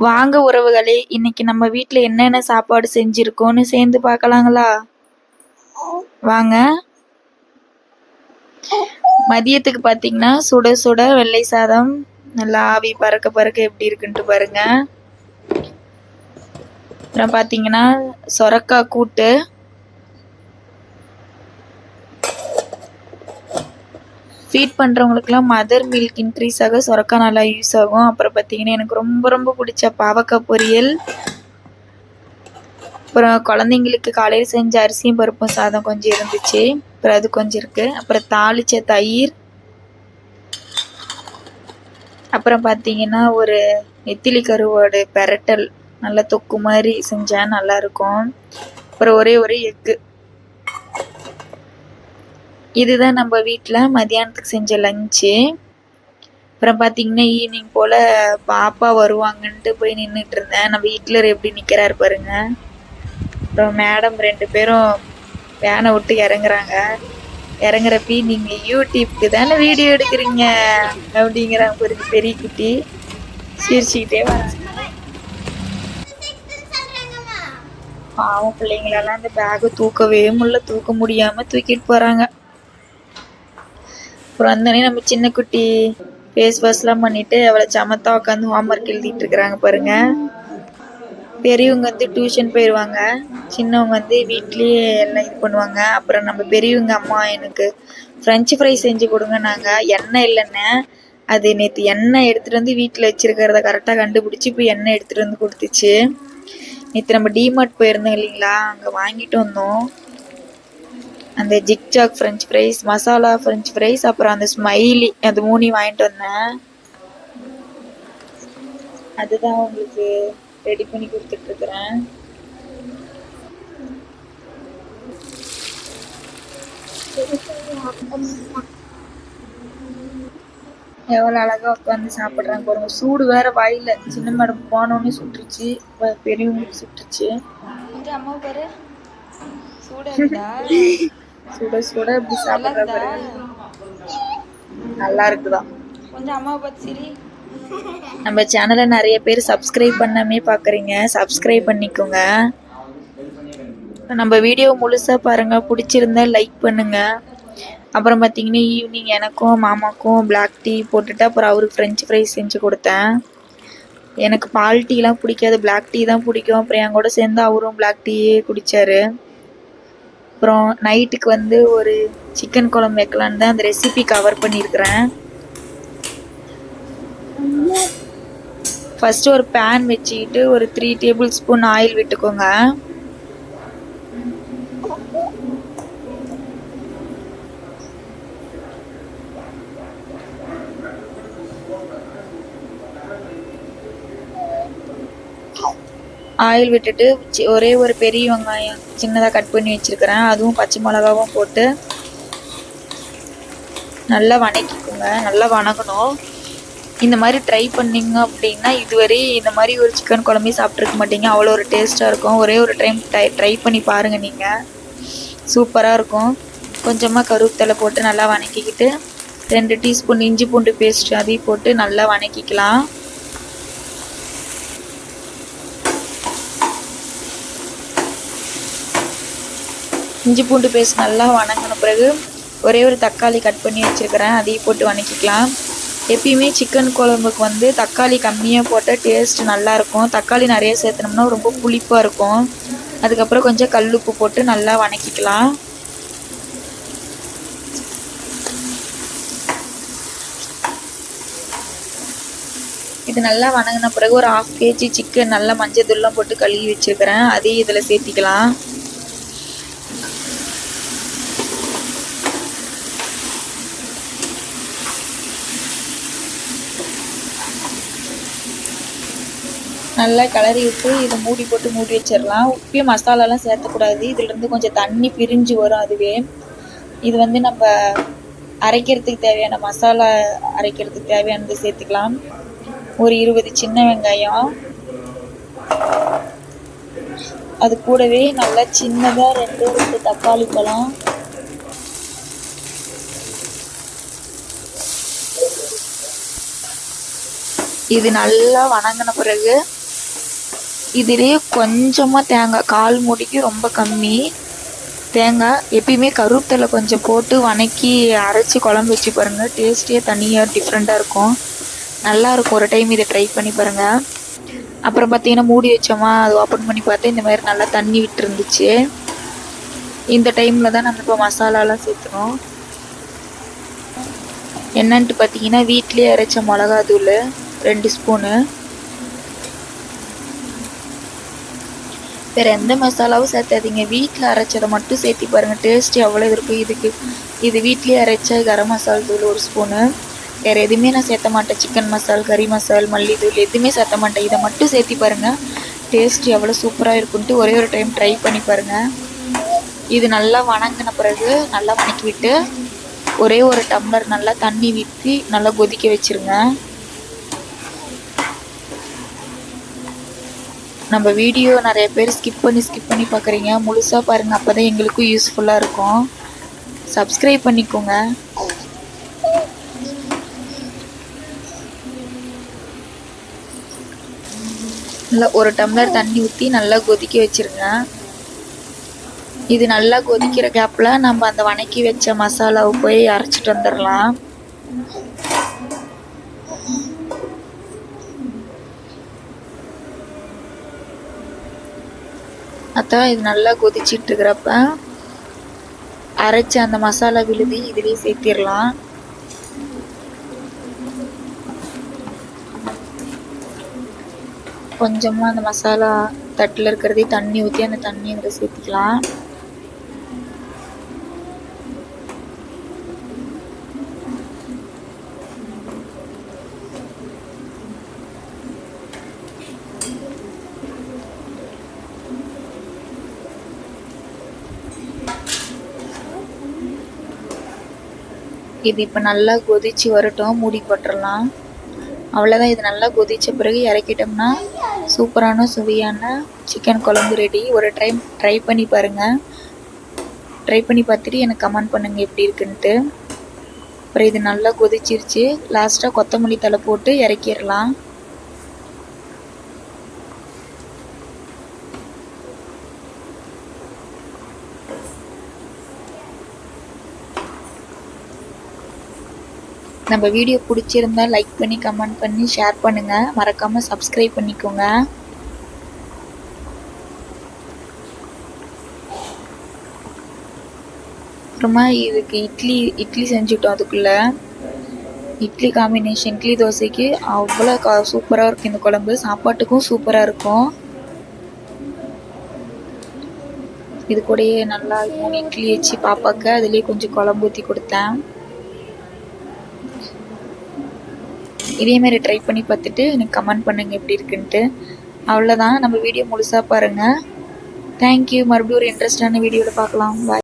வாங்க உறவுகளே, இன்னைக்கு நம்ம வீட்ல என்னென்ன சாப்பாடு செஞ்சிருக்கோம்னு சேர்ந்து பார்க்கலாங்களா? வாங்க. மதியத்துக்கு பார்த்தீங்கன்னா சுட சுட வெள்ளை சாதம், நல்லா ஆவி பறக்க பறக்க எப்படி இருக்குன்ட்டு பாருங்க. அப்புறம் பார்த்தீங்கன்னா சொரக்காய் கூட்டு, ஃபீட் பண்ணுறவங்களுக்குலாம் மதர் மில்க் இன்க்ரீஸ் ஆக சொரக்காய் நல்லா யூஸ் ஆகும். அப்புறம் பார்த்தீங்கன்னா எனக்கு ரொம்ப ரொம்ப பிடிச்ச பாவக்காய் பொரியல், அப்புறம் குழந்தைங்களுக்கு காலையில் செஞ்ச அரிசியும் பருப்பும் சாதம் கொஞ்சம் இருந்துச்சு, அப்புறம் அது கொஞ்சம் இருக்குது. அப்புறம் தாளித்த தயிர், அப்புறம் பார்த்தீங்கன்னா ஒரு நெத்திலி கருவாடு பெரட்டல், நல்லா தொக்கு மாதிரி செஞ்சேன், நல்லாயிருக்கும். அப்புறம் ஒரே ஒரு எக்கு. இதுதான் நம்ம வீட்டில் மதியானத்துக்கு செஞ்ச லஞ்சு. அப்புறம் பார்த்தீங்கன்னா ஈவினிங் போல் பாப்பா வருவாங்கன்ட்டு போய் நின்றுட்டு இருந்தேன். நம்ம ஹிட்லர் எப்படி நிற்கிறாரு பாருங்க. அப்புறம் மேடம் 2 பேரும் வேனை விட்டு இறங்குறாங்க. இறங்குறப்பி நீங்கள் யூடியூப்க்கு தானே வீடியோ எடுக்கிறீங்க அப்படிங்கிறாங்க ஒரு பெரிய குட்டி. சிரிச்சுக்கிட்டே வராங்க. பாவம் பிள்ளைங்களெல்லாம் அந்த பேக்கை தூக்கவே முடியல, தூக்க முடியாமல் தூக்கிட்டு போகிறாங்க. அப்புறம் வந்தோடனே நம்ம சின்ன குட்டி ஃபேஸ் வாஷ்லாம் பண்ணிவிட்டு அவளை சமத்தா உட்காந்து ஹோம்ஒர்க் எழுதிட்டு இருக்கிறாங்க பாருங்க. பெரியவங்க வந்து டியூஷன் போயிடுவாங்க, சின்னவங்க வந்து வீட்லேயே எல்லாம் இது பண்ணுவாங்க. அப்புறம் நம்ம பெரியவங்க அம்மா எனக்கு ஃப்ரெஞ்சு ஃப்ரை செஞ்சு கொடுங்கன்னாங்க. எண்ணெய் இல்லைன்னு, அது நேற்று எண்ணெய் எடுத்துகிட்டு வந்து வீட்டில் வச்சுருக்கிறத கரெக்டாக கண்டுபிடிச்சி இப்போ எண்ணெய் எடுத்துகிட்டு வந்து கொடுத்துச்சு. நேற்று நம்ம டிமார்ட் போயிருந்தோம் இல்லைங்களா, அங்கே வாங்கிட்டு வந்தோம் அந்த zigzag french fries, masala french fries, அப்புறம் அந்த ஸ்மைலி, அது 3 வாங்கிட்டு வந்தேன். அதுதான் உங்களுக்கு ரெடி பண்ணி கொடுத்துட்ருக்குறேன். எவ்வளோ அழகாக உட்காந்து சாப்பிட்றாங்க பாருங்க. சூடு வேற வாயில். சின்ன மேடம் போனோடனே சுட்டுருச்சு, பெரியவங்களுக்கு சுட்டுருச்சு. அம்மா பாரு சுட சுட இப்படி சாப்பிட்ற பாரு, நல்லா இருக்குதான். கொஞ்சம் அம்மாவை பார்த்து சரி. நம்ம சேனலை நிறைய பேர் சப்ஸ்கிரைப் பண்ணாமே பார்க்குறீங்க, சப்ஸ்கிரைப் பண்ணிக்கோங்க. நம்ம வீடியோ முழுசாக பாருங்கள், பிடிச்சிருந்தா லைக் பண்ணுங்கள். அப்புறம் பார்த்தீங்கன்னா ஈவினிங் எனக்கும் மாமாக்கும் பிளாக் டீ போட்டுட்டு அப்புறம் அவருக்கு ஃப்ரெஞ்ச் ஃப்ரைஸ் செஞ்சு கொடுத்தேன். எனக்கு பால் டீலாம் பிடிக்காது, பிளாக் டீ தான் பிடிக்கும். அப்புறம் என் கூட சேர்ந்து அவரும் பிளாக் டீயே குடித்தார். அப்புறம் நைட்டுக்கு வந்து ஒரு சிக்கன் குழம்பு வைக்கலான்னு தான் அந்த ரெசிபி கவர் பண்ணியிருக்கிறேன். ஃபஸ்ட்டு ஒரு பேன் வச்சுக்கிட்டு ஒரு 3 டேபிள் ஸ்பூன் ஆயில் விட்டுக்கோங்க. ஆயில் விட்டுட்டு ஒரே ஒரு பெரிய வெங்காயம் சின்னதாக கட் பண்ணி வச்சுருக்கிறேன், அதுவும் பச்சை மிளகாவும் போட்டு நல்லா வணக்கிக்கோங்க. நல்லா வணங்கணும். இந்த மாதிரி ட்ரை பண்ணிங்க அப்படின்னா இதுவரை இந்த மாதிரி ஒரு சிக்கன் குழம்பே சாப்பிட்ருக்க மாட்டீங்க, அவ்வளோ ஒரு டேஸ்ட்டாக இருக்கும். ஒரே ஒரு டைம் ட்ரை பண்ணி பாருங்கள், நீங்கள் சூப்பராக இருக்கும். கொஞ்சமாக கருவேப்பிலை போட்டு நல்லா வணக்கிக்கிட்டு 2 டீஸ்பூன் இஞ்சி பூண்டு பேஸ்ட் அதையும் போட்டு நல்லா வணக்கிக்கலாம். இஞ்சி பூண்டு பேஸ்ட் நல்லா வணங்கின பிறகு ஒரே ஒரு தக்காளி கட் பண்ணி வச்சுருக்கிறேன், அதையும் போட்டு வணக்கிக்கலாம். எப்பயுமே சிக்கன் குழம்புக்கு வந்து தக்காளி கம்மியாக போட்டால் டேஸ்ட் நல்லாயிருக்கும். தக்காளி நிறைய சேர்த்துனோம்னா ரொம்ப புளிப்பாக இருக்கும். அதுக்கப்புறம் கொஞ்சம் கல்லுப்பு போட்டு நல்லா வணக்கிக்கலாம். இது நல்லா வணங்கின பிறகு ஒரு 1/2 kg சிக்கன் நல்லா மஞ்சள் தூள்லாம் போட்டு கழுவி வச்சுருக்கிறேன், அதையும் இதில் சேர்த்திக்கலாம். நல்லா கிளறி விட்டு இதை மூடி போட்டு மூடி வச்சிடலாம். உப்பே மசாலாலாம் சேர்த்தக்கூடாது, இதுலேருந்து கொஞ்சம் தண்ணி பிரிஞ்சு வரும் அதுவே. இது வந்து நம்ம அரைக்கிறதுக்கு தேவையான மசாலா, அரைக்கிறதுக்கு தேவையானது சேர்த்துக்கலாம். ஒரு 20 சின்ன வெங்காயம், அது கூடவே நல்லா சின்னதாக 2 தக்காளி பழம், இது நல்லா வணங்கின பிறகு இதுலேயே கொஞ்சமாக தேங்காய், 1/4 மூடிக்கு ரொம்ப கம்மி தேங்காய். எப்பயுமே கருவேப்பிலை கொஞ்சம் போட்டு வணக்கி அரைச்சி குழம்பு வச்சு பாருங்கள், டேஸ்ட்டே தனியாக டிஃப்ரெண்ட்டாக இருக்கும், நல்லாயிருக்கும். ஒரு டைம் இதை ட்ரை பண்ணி பாருங்கள். அப்புறம் பார்த்தீங்கன்னா மூடி வச்சோமா, அது ஓப்பன் பண்ணி பார்த்தா இந்த மாதிரி நல்லா தண்ணி விட்டுருந்துச்சு. இந்த டைமில் தான் நம்ம இப்போ மசாலாலாம் சேர்த்துணும். என்னன்ட்டு பார்த்தீங்கன்னா வீட்லேயே அரைச்ச மிளகாத்தூள் 2 ஸ்பூனு. வேறு எந்த மசாலாவும் சேர்த்தாதீங்க, வீட்டில் அரைச்சதை மட்டும் சேர்த்தி பாருங்கள், டேஸ்ட்டு எவ்வளோ இருக்கும். இது வீட்லேயே அரைச்ச கரம் மசாலா தூள் 1 ஸ்பூனு. வேறு எதுவுமே நான் சேர்த்த மாட்டேன், சிக்கன் மசால், கறி மசால், மல்லித்தூள் எதுவுமே சேர்த்த மாட்டேன். இதை மட்டும் சேர்த்தி பாருங்கள், டேஸ்ட் எவ்வளோ சூப்பராக இருக்குன்ட்டு ஒரே ஒரு டைம் ட்ரை பண்ணி பாருங்கள். இது நல்லா வணங்கின பிறகு நல்லா வணக்கி விட்டு ஒரே ஒரு டம்ளர் நல்லா தண்ணி ஊற்றி நல்லா கொதிக்க வச்சுருங்க. நம்ம வீடியோ நிறைய பேர் ஸ்கிப் பண்ணி பார்க்குறீங்க, முழுசாக பாருங்கள், அப்போ தான் எங்களுக்கும் யூஸ்ஃபுல்லாக இருக்கும். சப்ஸ்கிரைப் பண்ணிக்கோங்க. நல்லா ஒரு டம்ளர் தண்ணி ஊற்றி நல்லா கொதிக்க வச்சுருங்க. இது நல்லா கொதிக்கிற கேப்பில் நம்ம அந்த வணக்கி வச்ச மசாலாவை போய் அரைச்சிட்டு வந்துடலாம். அதான் இது நல்லா கொதிச்சிட்டு இருக்கிறப்ப அரைச்ச அந்த மசாலா விழுதி இதுலேயே சேர்த்திடலாம். கொஞ்சமாக அந்த மசாலா தட்டில் இருக்கிறதே தண்ணி ஊற்றி அந்த தண்ணி அதில் சேர்த்திக்கலாம். இது இப்போ நல்லா கொதிச்சு வரட்டும், மூடி போட்டுடலாம். அவ்வளோதான், இது நல்லா கொதித்த பிறகு இறக்கிட்டோம்னா சூப்பரான சுவையான சிக்கன் குழம்பு ரெடி. ஒரு டைம் ட்ரை பண்ணி பாருங்கள், ட்ரை பண்ணி பார்த்துட்டு எனக்கு கமெண்ட் பண்ணுங்கள் எப்படி இருக்குன்ட்டு. அப்புறம் இது நல்லா கொதிச்சிருச்சு, லாஸ்ட்டாக கொத்தமல்லி தழை போட்டு இறக்கிடலாம். நம்ம வீடியோ பிடிச்சிருந்தா லைக் பண்ணி கமெண்ட் பண்ணி ஷேர் பண்ணுங்கள், மறக்காமல் சப்ஸ்கிரைப் பண்ணிக்கோங்க. அப்புறமா இதுக்கு இட்லி செஞ்சுட்டோம். அதுக்குள்ளே இட்லி காம்பினேஷன், இட்லி தோசைக்கு அவ்வளோ சூப்பராக இருக்கும் இந்த குழம்பு, சாப்பாட்டுக்கும் சூப்பராக இருக்கும். இது கூடயே நல்லா 3 இட்லி வச்சு பாப்பாக்க அதுலேயே கொஞ்சம் குழம்பு ஊற்றி கொடுத்தேன். இதேமாரி ட்ரை பண்ணி பார்த்துட்டு எனக்கு கமெண்ட் பண்ணுங்கள் எப்படி இருக்குன்ட்டு. அவ்வளோதான், நம்ம வீடியோ முழுசாக பாருங்கள். தேங்க்யூ. மறுபடியும் ஒரு இன்ட்ரெஸ்டான வீடியோவில் பார்க்கலாம். பாய்.